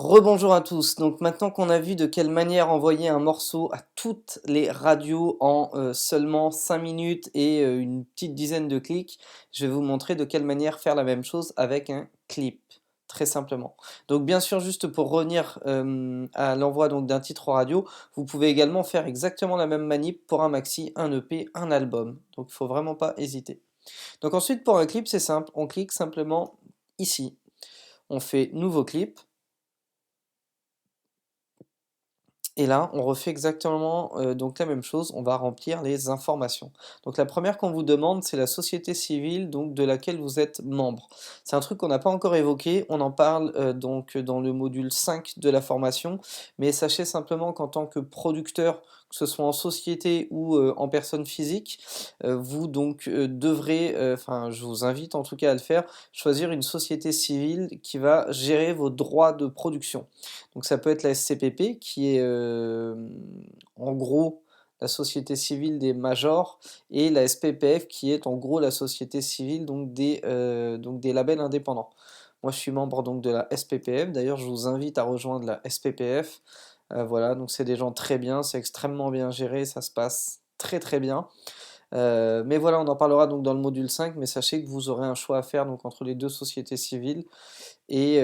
Rebonjour à tous. Donc maintenant qu'on a vu de quelle manière envoyer un morceau à toutes les radios en seulement 5 minutes et une petite dizaine de clics, je vais vous montrer de quelle manière faire la même chose avec un clip, très simplement. Donc bien sûr, juste pour revenir à l'envoi donc d'un titre radio, vous pouvez également faire exactement la même manip pour un maxi, un EP, un album. Donc il faut vraiment pas hésiter. Donc ensuite pour un clip, c'est simple, on clique simplement ici. On fait nouveau clip. Et là, on refait exactement donc la même chose, on va remplir les informations. Donc la première qu'on vous demande, c'est la société civile donc de laquelle vous êtes membre. C'est un truc qu'on n'a pas encore évoqué, on en parle donc dans le module 5 de la formation, mais sachez simplement qu'en tant que producteur, que ce soit en société ou en personne physique, vous donc devrez, enfin je vous invite en tout cas à le faire, choisir une société civile qui va gérer vos droits de production. Donc ça peut être la SCPP qui est en gros la société civile des majors et la SPPF qui est en gros la société civile donc des labels indépendants. Moi je suis membre donc de la SPPF, d'ailleurs je vous invite à rejoindre la SPPF. Voilà, donc c'est des gens très bien, c'est extrêmement bien géré, ça se passe très très bien. Mais voilà, on en parlera donc dans le module 5, mais sachez que vous aurez un choix à faire donc entre les deux sociétés civiles et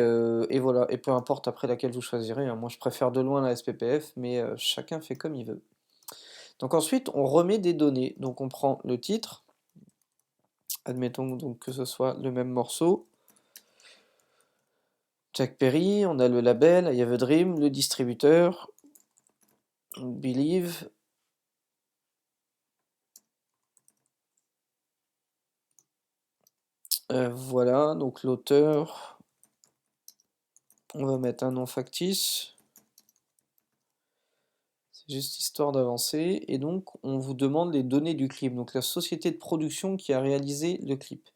voilà, et peu importe après laquelle vous choisirez, hein. Moi je préfère de loin la SPPF, mais chacun fait comme il veut. Donc ensuite, on remet des données. Donc on prend le titre, admettons donc que ce soit le même morceau. Jack Perry, on a le label, I Have a Dream, le distributeur, Believe. Voilà, donc l'auteur, on va mettre un nom factice. C'est juste histoire d'avancer. Et donc, on vous demande les données du clip, donc la société de production qui a réalisé le clip.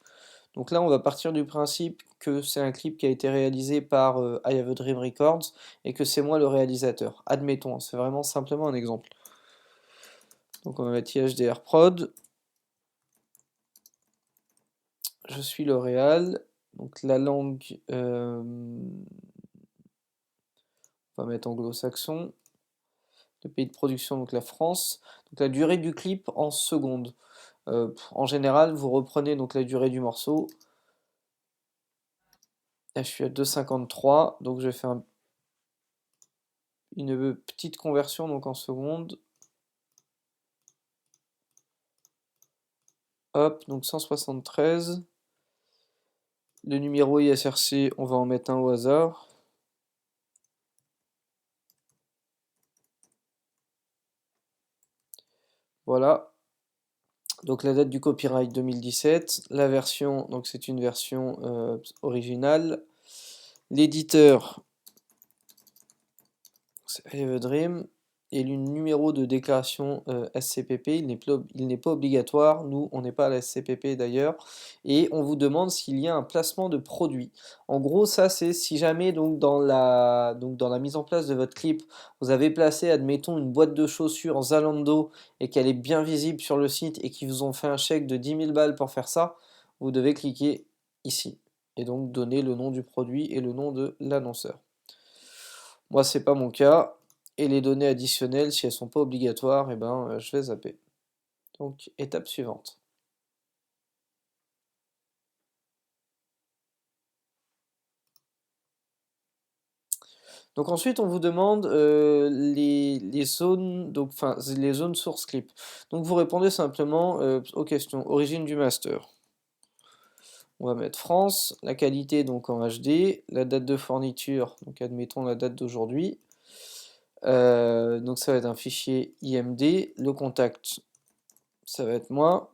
Donc là, on va partir du principe que c'est un clip qui a été réalisé par I Have a Dream Records et que c'est moi le réalisateur. Admettons, hein, c'est vraiment simplement un exemple. Donc on va mettre IHDR Prod. Je suis le réal. Donc la langue, on va mettre anglo-saxon. Le pays de production, donc la France. Donc la durée du clip en secondes. En général, vous reprenez donc la durée du morceau. Là, je suis à 2,53, donc je vais faire une petite conversion donc en secondes. Hop, donc 173. Le numéro ISRC, on va en mettre un au hasard. Voilà. Donc la date du copyright 2017. La version, donc c'est une version originale. L'éditeur, c'est I Have a Dream. Et le numéro de déclaration SCPP, il n'est pas obligatoire, nous on n'est pas à la SCPP d'ailleurs, et on vous demande s'il y a un placement de produit. En gros, ça c'est si jamais donc dans la mise en place de votre clip, vous avez placé, admettons, une boîte de chaussures Zalando et qu'elle est bien visible sur le site et qu'ils vous ont fait un chèque de 10 000 balles pour faire ça, vous devez cliquer ici et donc donner le nom du produit et le nom de l'annonceur. Moi, c'est pas mon cas. Et les données additionnelles, si elles sont pas obligatoires, eh ben, je vais zapper. Donc, étape suivante. Donc ensuite, on vous demande les zones, donc, enfin, les zones source clip. Donc vous répondez simplement aux questions. Origine du master. On va mettre France, la qualité donc en HD, la date de fourniture, donc admettons la date d'aujourd'hui. Donc ça va être un fichier IMD. Le contact, ça va être moi.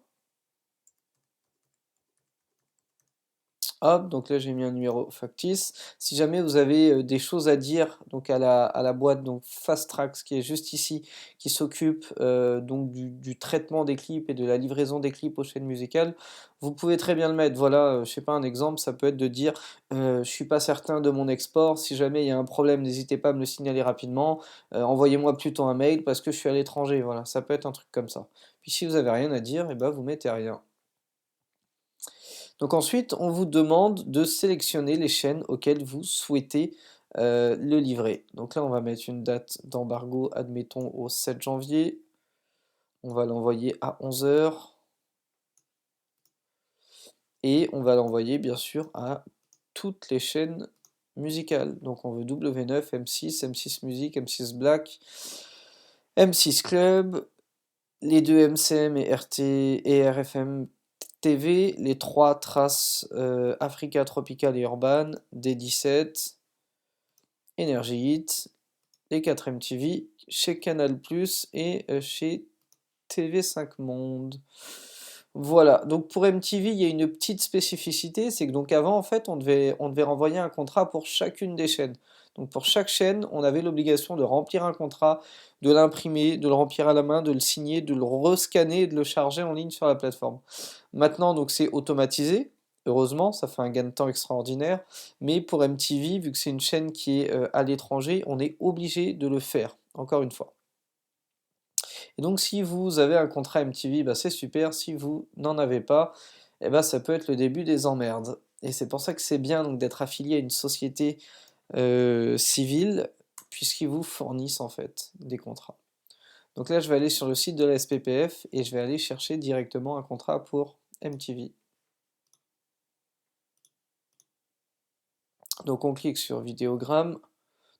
Hop, donc là j'ai mis un numéro factice. Si jamais vous avez des choses à dire donc à la boîte donc Fast Tracks qui est juste ici, qui s'occupe donc du traitement des clips et de la livraison des clips aux chaînes musicales, vous pouvez très bien le mettre. Voilà, je sais pas, un exemple, ça peut être de dire je suis pas certain de mon export, si jamais il y a un problème, n'hésitez pas à me le signaler rapidement, envoyez-moi plutôt un mail parce que je suis à l'étranger. Voilà, ça peut être un truc comme ça. Puis si vous avez rien à dire, et ben vous mettez rien. Donc ensuite, on vous demande de sélectionner les chaînes auxquelles vous souhaitez le livret. Donc là, on va mettre une date d'embargo, admettons au 7 janvier. On va l'envoyer à 11 h et on va l'envoyer bien sûr à toutes les chaînes musicales. Donc on veut W9, M6, M6 Musique, M6 Black, M6 Club, les deux MCM et RT et RFM TV, les trois traces Africa Tropical et Urban, D17, Energy Hit, les 4 MTV, chez Canal+, et chez TV5 Monde. Voilà, donc pour MTV, il y a une petite spécificité, c'est que donc avant, en fait, on devait renvoyer un contrat pour chacune des chaînes. Donc pour chaque chaîne, on avait l'obligation de remplir un contrat, de l'imprimer, de le remplir à la main, de le signer, de le rescanner et de le charger en ligne sur la plateforme. Maintenant, donc c'est automatisé. Heureusement, ça fait un gain de temps extraordinaire. Mais pour MTV, vu que c'est une chaîne qui est à l'étranger, on est obligé de le faire, encore une fois. Et donc si vous avez un contrat MTV, bah, c'est super. Si vous n'en avez pas, eh ben, ça peut être le début des emmerdes. Et c'est pour ça que c'est bien donc, d'être affilié à une société civile, puisqu'ils vous fournissent en fait des contrats. Donc là, je vais aller sur le site de la SPPF et je vais aller chercher directement un contrat pour MTV. Donc on clique sur Vidéogramme.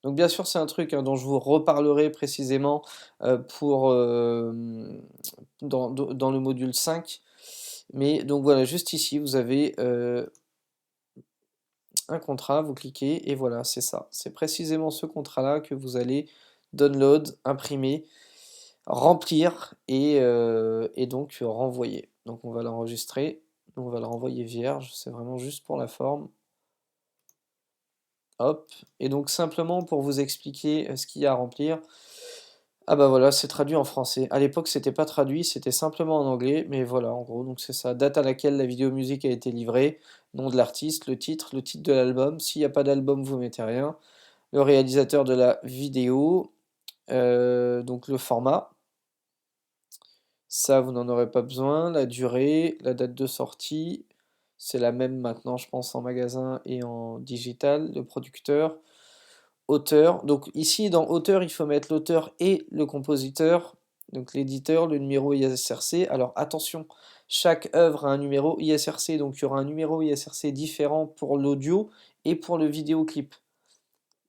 Donc bien sûr, c'est un truc dont je vous reparlerai précisément pour, dans le module 5. Mais donc voilà, juste ici, vous avez un contrat, vous cliquez et voilà, c'est ça. C'est précisément ce contrat-là que vous allez download, imprimer, remplir et donc renvoyer. Donc on va l'enregistrer, on va le renvoyer vierge, c'est vraiment juste pour la forme. Hop, et donc simplement pour vous expliquer ce qu'il y a à remplir, ah bah voilà, c'est traduit en français. À l'époque, c'était pas traduit, c'était simplement en anglais, mais voilà, en gros, donc c'est ça. Date à laquelle la vidéo musique a été livrée, nom de l'artiste, le titre de l'album. S'il n'y a pas d'album, vous mettez rien. Le réalisateur de la vidéo, donc le format. Ça, vous n'en aurez pas besoin. La durée, la date de sortie, c'est la même maintenant, je pense, en magasin et en digital. Le producteur, auteur. Donc ici, dans auteur, il faut mettre l'auteur et le compositeur. Donc l'éditeur, le numéro ISRC. Alors attention, chaque œuvre a un numéro ISRC. Donc il y aura un numéro ISRC différent pour l'audio et pour le vidéoclip.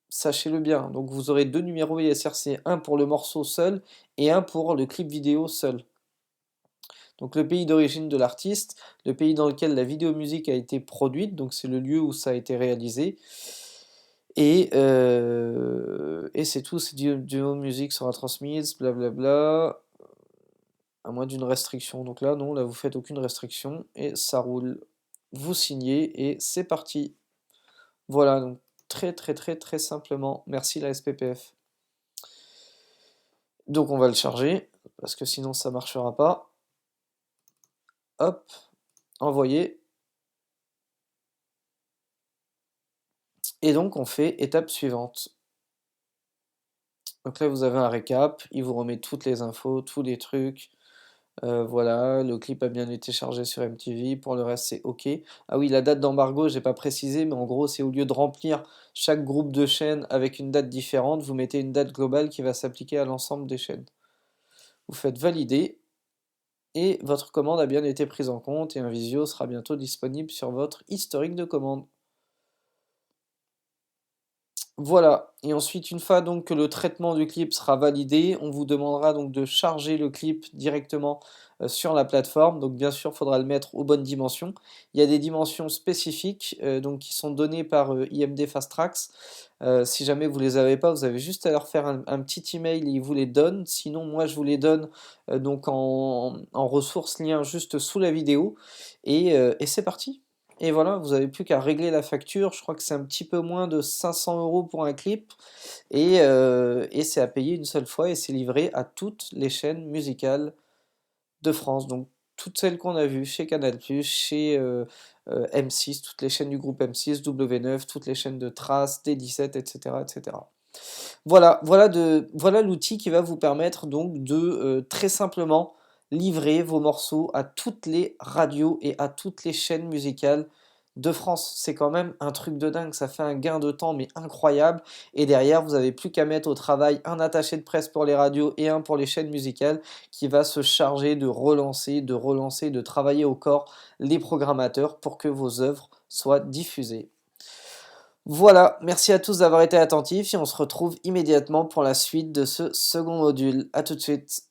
Sachez-le bien. Donc vous aurez deux numéros ISRC, un pour le morceau seul et un pour le clip vidéo seul. Donc le pays d'origine de l'artiste, le pays dans lequel la vidéo musique a été produite, donc c'est le lieu où ça a été réalisé. Et c'est tout, c'est duo musique sera transmise, blablabla, à moins d'une restriction. Donc là, non, là vous faites aucune restriction et ça roule. Vous signez et c'est parti. Voilà, donc très très très très simplement. Merci la SPPF. Donc on va le charger, parce que sinon ça marchera pas. Hop, envoyer. Et donc on fait étape suivante. Donc là vous avez un récap, il vous remet toutes les infos, tous les trucs. Voilà, le clip a bien été chargé sur MTV, pour le reste c'est OK. Ah oui, la date d'embargo, j'ai pas précisé, mais en gros c'est au lieu de remplir chaque groupe de chaînes avec une date différente, vous mettez une date globale qui va s'appliquer à l'ensemble des chaînes. Vous faites valider, et votre commande a bien été prise en compte, et un visio sera bientôt disponible sur votre historique de commande. Voilà, et ensuite une fois donc que le traitement du clip sera validé, on vous demandera donc de charger le clip directement sur la plateforme. Donc bien sûr, il faudra le mettre aux bonnes dimensions. Il y a des dimensions spécifiques donc qui sont données par IMD Fast Tracks. Si jamais vous les avez pas, vous avez juste à leur faire un petit email et ils vous les donnent. Sinon, moi je vous les donne donc en ressources lien juste sous la vidéo et c'est parti. Et voilà, vous n'avez plus qu'à régler la facture. Je crois que c'est un petit peu moins de 500 € pour un clip. Et c'est à payer une seule fois et c'est livré à toutes les chaînes musicales de France. Donc toutes celles qu'on a vues chez Canal+, chez M6, toutes les chaînes du groupe M6, W9, toutes les chaînes de Trace, D17, etc. etc. Voilà l'outil qui va vous permettre donc de très simplement livrer vos morceaux à toutes les radios et à toutes les chaînes musicales de France. C'est quand même un truc de dingue, ça fait un gain de temps mais incroyable et derrière vous avez plus qu'à mettre au travail un attaché de presse pour les radios et un pour les chaînes musicales qui va se charger de relancer, de travailler au corps les programmateurs pour que vos œuvres soient diffusées. Voilà, merci à tous d'avoir été attentifs et on se retrouve immédiatement pour la suite de ce second module. A tout de suite.